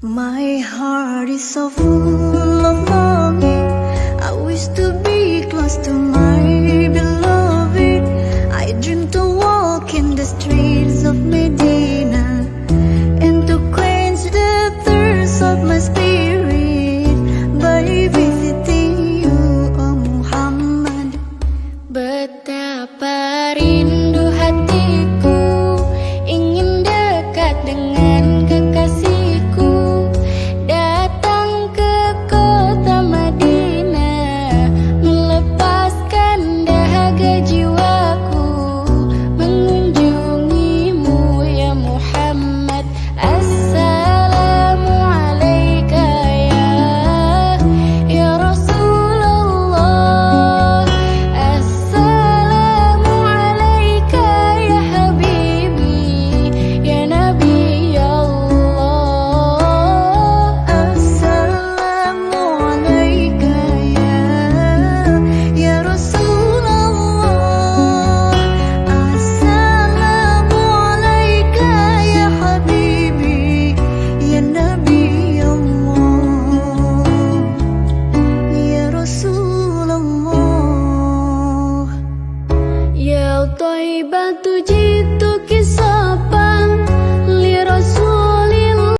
My heart is so full of longing. I wish to be close to my beloved. I dream to walk in the streets of Medina and to quench the thirst of my spirit by visiting you, oh Muhammad. Betapa